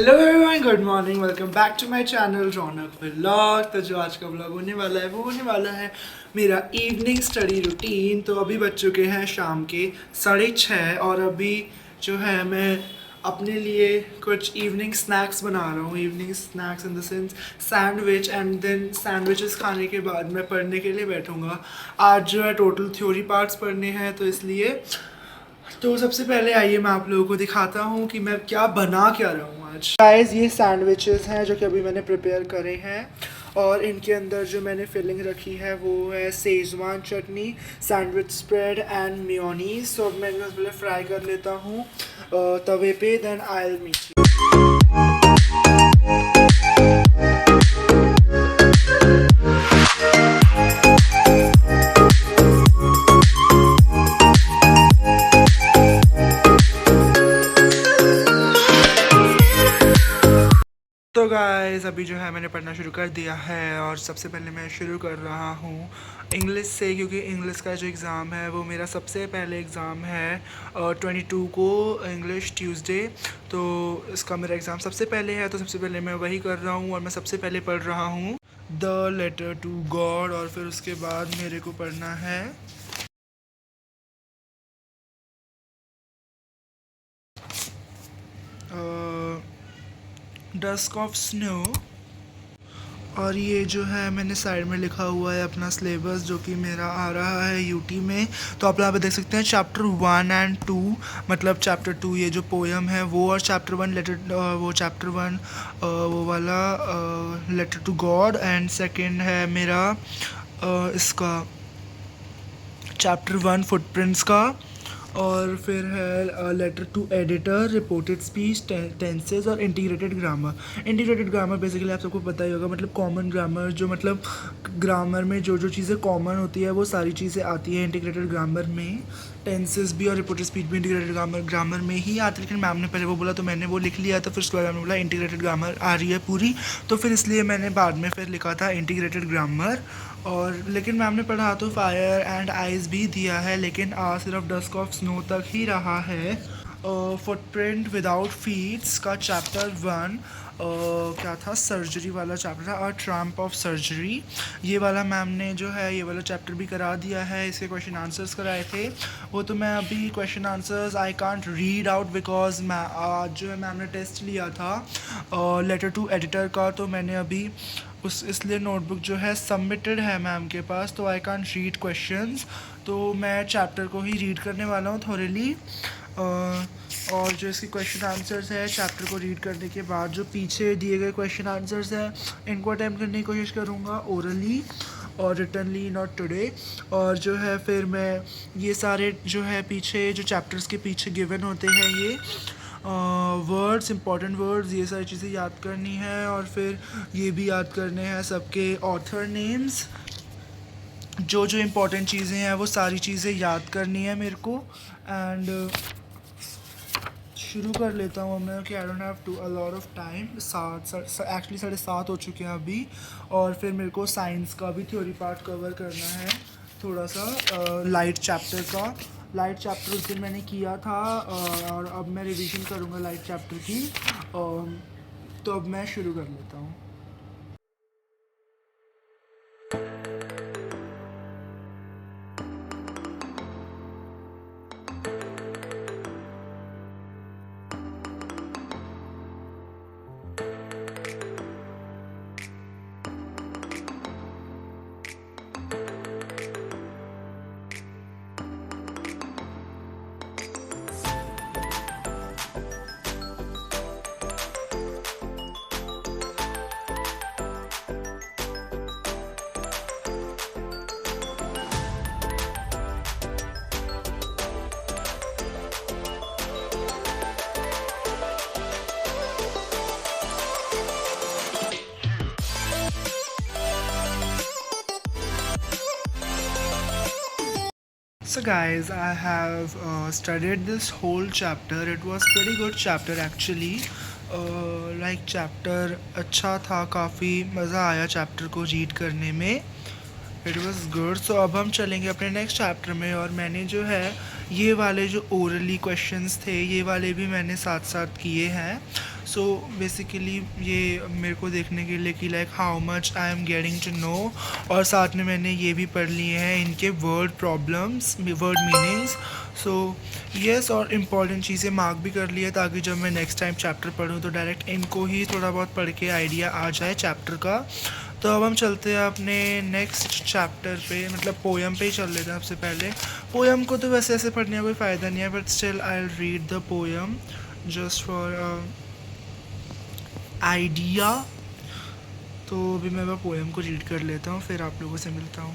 Hello everyone, good morning, welcome back to my channel Raunak vlog. तो जो आज का व्लॉग होने वाला है वो होने वाला है मेरा इवनिंग स्टडी रूटीन। तो अभी बज चुके हैं शाम के 6:30 और अभी जो है मैं अपने लिए कुछ इवनिंग स्नैक्स बना रहा हूँ। Evening snacks in the sense sandwich, and then sandwiches खाने के बाद मैं पढ़ने के लिए बैठूँगा। आज जो है टोटल थ्योरी पार्ट्स पढ़ने हैं, तो इसलिए तो सबसे पहले आइए मैं आप लोगों को दिखाता हूँ कि मैं क्या बना क्या रहा हूँ आज। गाइस, ये सैंडविचेस हैं जो कि अभी मैंने प्रिपेयर करे हैं और इनके अंदर जो मैंने फिलिंग रखी है वो है सेजवान चटनी, सैंडविच स्प्रेड एंड मेयोनीज। तो अब मैं इनको पहले फ्राई कर लेता हूँ तवे पे, then I will meet you. तो गाइस, अभी जो है मैंने पढ़ना शुरू कर दिया है और सबसे पहले मैं शुरू कर रहा हूँ इंग्लिश से, क्योंकि इंग्लिश का जो एग्ज़ाम है वो मेरा सबसे पहले एग्ज़ाम है 22 को, इंग्लिश ट्यूसडे। तो इसका मेरा एग्ज़ाम सबसे पहले है, तो सबसे पहले मैं वही कर रहा हूँ और मैं सबसे पहले पढ़ रहा हूँ द लेटर टू गॉड। और फिर उसके बाद मेरे को पढ़ना है डस्क ऑफ स्नो। और ये जो है मैंने साइड में लिखा हुआ है अपना सिलेबस, जो कि मेरा आ रहा है यूटी में। तो आप यहाँ पे देख सकते हैं चैप्टर 1 एंड 2, मतलब चैप्टर 2 ये जो पोएम है वो, और चैप्टर 1 चैप्टर 1 वो वाला letter to God, and second है मेरा इसका चैप्टर 1 फुटप्रिंट्स का। और फिर है letter to editor, reported speech, tenses और integrated grammar. Integrated grammar basically आप सबको पता ही होगा, मतलब कॉमन ग्रामर, जो मतलब ग्रामर में जो जो चीज़ें कॉमन होती है वो सारी चीज़ें आती है इंटीग्रेटेड ग्रामर में। टेंसेस भी और रिपोर्टेड स्पीच भी इंटीग्रेटेड ग्रामर में ही आती है, लेकिन मैम ने पहले वो बोला तो मैंने वो लिख लिया, तो फिर उसके बाद मैम ने बोला इंटीग्रेटेड ग्रामर आ रही है पूरी, तो फिर इसलिए मैंने बाद में फिर लिखा था इंटीग्रेटेड ग्रामर। और लेकिन मैम ने पढ़ा तो फायर एंड आइज भी दिया है, लेकिन सिर्फ डस्क ऑफ स्नो तक ही रहा है। फुटप्रिंट विदाउट फीट्स का चैप्टर 1 क्या था, सर्जरी वाला चैप्टर था, और ट्रम्प ऑफ सर्जरी। ये वाला मैम ने जो है ये वाला चैप्टर भी करा दिया है। इसके क्वेश्चन आंसर्स कराए थे वो, तो मैं अभी question answers I can't read out because मैं आज जो है मैम ने टेस्ट लिया था लेटर टू एडिटर का, तो मैंने अभी इसलिए नोटबुक जो है सबमिटेड है मैम के पास, तो आई कांट रीड क्वेश्चंस। तो मैं चैप्टर को ही रीड करने वाला हूँ थोरेली। और जो इसके क्वेश्चन आंसर्स है चैप्टर को रीड करने के बाद, जो पीछे दिए गए क्वेश्चन आंसर्स हैं इनको अटैम्प्ट करने की कोशिश करूँगा ओरली और रिटनली, नॉट टुडे। और जो है फिर मैं ये सारे जो है पीछे जो चैप्टर्स के पीछे गिवन होते हैं ये वर्ड्स, इंपॉर्टेंट वर्ड्स, ये सारी चीज़ें याद करनी है। और फिर ये भी याद करने हैं सबके ऑथर नेम्स, जो जो इम्पोर्टेंट चीज़ें हैं वो सारी चीज़ें याद करनी है मेरे को। एंड शुरू कर लेता हूँ मैं कि I don't have to a lot of time. Actually 7:30 हो चुके हैं अभी। और फिर मेरे को साइंस का भी थ्योरी पार्ट कवर करना है, थोड़ा सा लाइट चैप्टर का। लाइट चैप्टर उस दिन मैंने किया था और अब मैं रिवीजन करूँगा लाइट चैप्टर की। तो अब मैं शुरू कर लेता हूँ। So guys, I have studied this whole chapter. It was pretty good chapter actually. Like chapter अच्छा था, काफ़ी मज़ा आया चैप्टर को रीड करने में। It was good. सो अब हम चलेंगे अपने नेक्स्ट चैप्टर में। और मैंने जो है ये वाले जो ओरली क्वेश्चंस थे ये वाले भी मैंने साथ साथ किए हैं। सो बेसिकली ये मेरे को देखने के लिए कि like how much I am getting to know, और साथ में मैंने ये भी पढ़ लिए हैं इनके word problems, word meanings. So yes, और इम्पॉर्टेंट चीज़ें मार्क भी कर लिए ताकि जब मैं नेक्स्ट टाइम चैप्टर पढूँ तो डायरेक्ट इनको ही थोड़ा बहुत पढ़ के आइडिया आ जाए चैप्टर का। तो अब हम चलते हैं अपने नेक्स्ट चैप्टर पे, मतलब पोएम पे ही चल लेते हैं सबसे पहले। पोएम को तो वैसे ऐसे पढ़ने का कोई फ़ायदा नहीं है, but still I will read the poem just for idea. तो अभी मैं वह पोएम को रीड कर लेता हूँ, फिर आप लोगों से मिलता हूँ।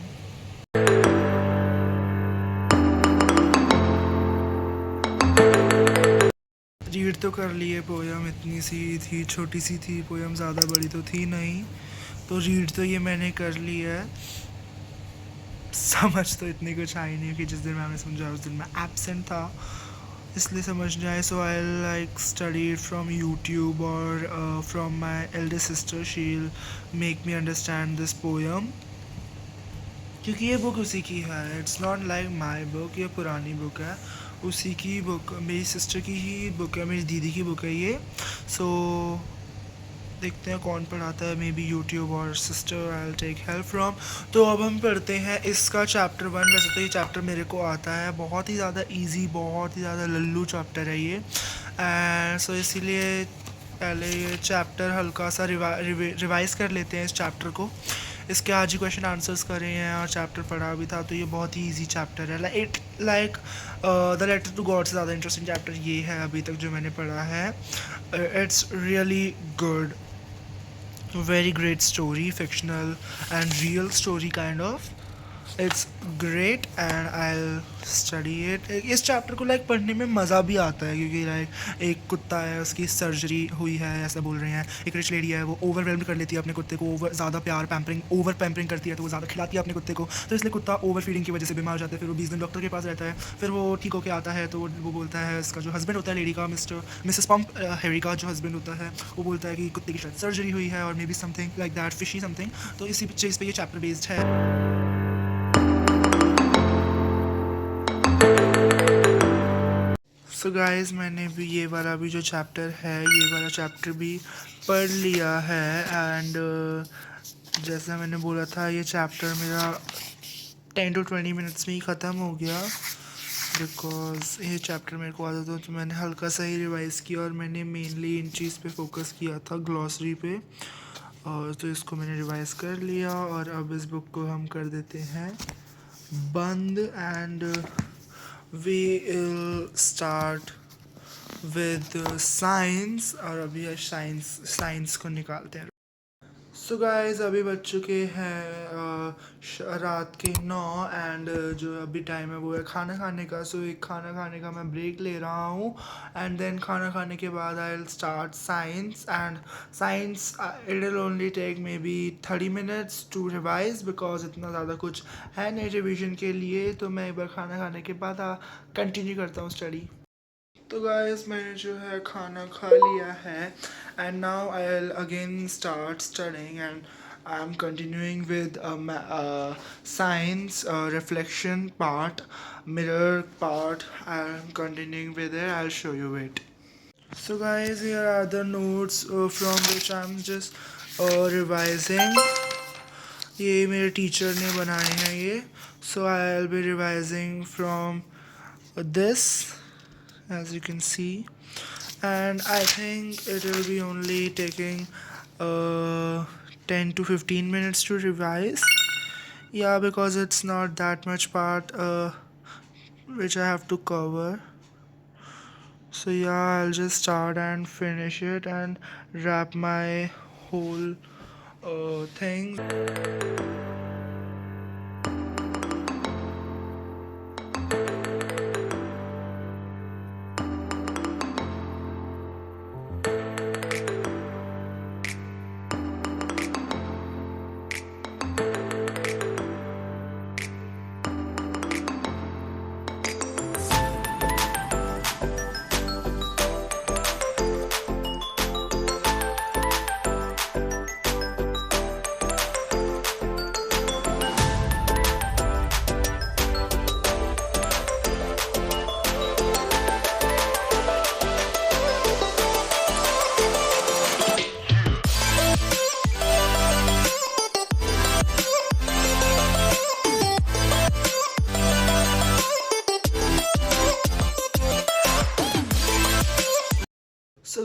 रीड तो कर लिए पोएम, इतनी सी थी, छोटी सी थी पोएम, ज़्यादा बड़ी तो थी नहीं। तो रीड तो ये मैंने कर ली है। समझ तो इतनी कुछ आई नहीं कि जिस दिन मैंने समझा उस दिन मैं एब्सेंट था, इसलिए समझ नहीं आए। So I like study from YouTube और from my elder sister, she will make me understand this poem, क्योंकि ये बुक उसी की है। It's not like my book, ये पुरानी बुक है, उसी की बुक, मेरी सिस्टर की ही बुक है, मेरी दीदी की बुक है ये। सो देखते हैं कौन पढ़ाता है, मे बी यूट्यूब और sister, I will take help from. तो अब हम पढ़ते हैं इसका चैप्टर 1। वैसे तो ये चैप्टर मेरे को आता है, बहुत ही ज़्यादा इजी, बहुत ही ज़्यादा लल्लू चैप्टर है ये। एंड सो इसीलिए पहले ये चैप्टर हल्का सा रिवाइज़ कर लेते हैं इस चैप्टर को। इसके आज ही क्वेश्चन आंसर्स करे हैं और चैप्टर पढ़ा भी था, तो ये बहुत ही इजी चैप्टर है। Like the letter to God से ज़्यादा इंटरेस्टिंग चैप्टर ये है अभी तक जो मैंने पढ़ा है। It's really good, very great story, fictional and real story kind of. It's great and I'll study it. इस चैप्टर को लाइक पढ़ने में मज़ा भी आता है, क्योंकि लाइक एक कुत्ता है, उसकी सर्जरी हुई है ऐसा बोल रहे हैं। एक रिच लेडी है, वो ओवरवेल्म कर लेती है अपने कुत्ते को, ज़्यादा प्यार पैम्परिंग, ओवर पैम्परिंग करती है, तो वो ज़्यादा खिलाती है अपने कुत्ते को, तो इसलिए कुत्ता ओवर फीडिंग की वजह से बीमार हो जाता है। फिर वो 20 दिन डॉक्टर के पास रहता है, फिर वो ठीक होकर आता है, तो वो बोलता है, इसका जो हस्बैंड होता है लेडी का, मिसेस पंप हैरी का जो हस्बैंड होता है, वो बोलता है कि कुत्ते की शायद सर्जरी हुई है और may be something like that, fishy something. तो इसी चीज़ पर ये चैप्टर बेस्ड है। सो गाइस, मैंने भी ये वाला भी जो चैप्टर है, ये वाला चैप्टर भी पढ़ लिया है। एंड जैसा मैंने बोला था, ये चैप्टर मेरा 10 to 20 मिनट्स में ही ख़त्म हो गया, बिकॉज ये चैप्टर मेरे को आता था, तो मैंने हल्का सा ही रिवाइज़ किया और मैंने मेनली इन चीज़ पे फोकस किया था, ग्लॉसरी पे, और तो इसको मैंने रिवाइज़ कर लिया। और अब इस बुक को हम कर देते हैं बंद। And we'll start with science, और अभी साइंस को निकालते हैं। सो गाइस, अभी बज चुके हैं रात के 9 एंड जो अभी टाइम है वो है खाना खाने का। सो एक खाना खाने का मैं ब्रेक ले रहा हूँ, एंड देन खाना खाने के बाद I will start science. And science it will only take maybe 30 minutes to revise, because इतना ज़्यादा कुछ है नहीं रिविजन के लिए। तो मैं एक बार खाना खाने के बाद कंटिन्यू करता हूँ स्टडी। तो गाइस, मैंने जो है खाना खा लिया है, and now I will again start studying, and I am continuing with science reflection part, mirror part, I am continuing with it, I will show you it. So guys, here are the notes from which I'm just revising. ये मेरे teacher ने बनाए हैं ये। So I'll be revising from this, as you can see, and I think it will be only taking 10 to 15 minutes to revise. Yeah, because it's not that much part which I have to cover. So yeah, I'll just start and finish it and wrap my whole thing.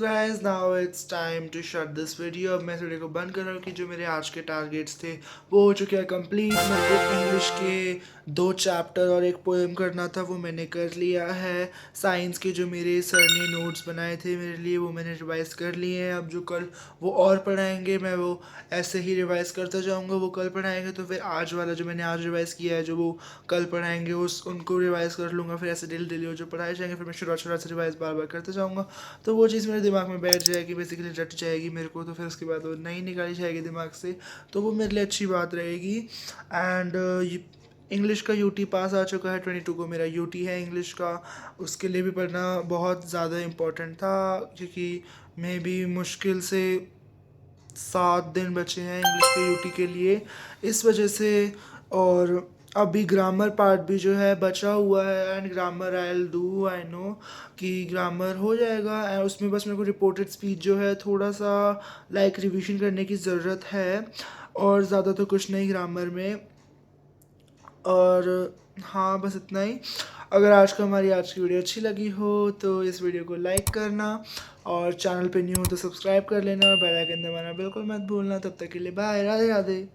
Guys now it's time to shut this video. अब मैं इस video को बंद कर रहा हूँ कि जो मेरे आज के टारगेट्स थे वो हो चुके हैं कंप्लीट। मेरे को इंग्लिश के 2 चैप्टर और एक पोएम करना था, वो मैंने कर लिया है। साइंस के जो मेरे सर ने नोट्स बनाए थे मेरे लिए वो मैंने रिवाइज़ कर लिए हैं। अब जो कल वो और पढ़ाएंगे मैं वो ऐसे ही रिवाइज़ करता जाऊँगा। वो कल पढ़ाएंगे तो फिर आज वाला जो मैंने आज रिवाइज़ किया है जो वो कल पढ़ाएंगे उस उनको रिवाइज़ कर लूँगा। फिर ऐसे डेली डेली वो जो पढ़ाए जाएंगे फिर मैं शुरुआत से रिवाइज़ बार बार करते जाऊँगा। तो वो चीज़ मेरे दिमाग में बैठ जाएगी, बेसिकली रट जाएगी मेरे को। तो फिर उसके बाद वो नहीं निकाली जाएगी दिमाग से, तो वो मेरे लिए अच्छी बात रहेगी। एंड इंग्लिश का यूटी पास आ चुका है, 22 को मेरा यूटी है इंग्लिश का। उसके लिए भी पढ़ना बहुत ज़्यादा इम्पोर्टेंट था क्योंकि मैं भी मुश्किल से 7 दिन बचे हैं इंग्लिश के यूटी के लिए, इस वजह से। और अभी ग्रामर पार्ट भी जो है बचा हुआ है, and grammar I will do, I know कि ग्रामर हो जाएगा। एंड उसमें बस मेरे को रिपोर्टेड स्पीच जो है थोड़ा सा लाइक रिवीजन करने की ज़रूरत है, और ज़्यादा तो कुछ नहीं ग्रामर में। और हाँ, बस इतना ही। अगर हमारी आज की वीडियो अच्छी लगी हो तो इस वीडियो को लाइक करना, और चैनल पे न्यू हो तो सब्सक्राइब कर लेना, और बेल आइकन दबाना बिल्कुल मत भूलना। तब तक के लिए बाय, राधे राधे।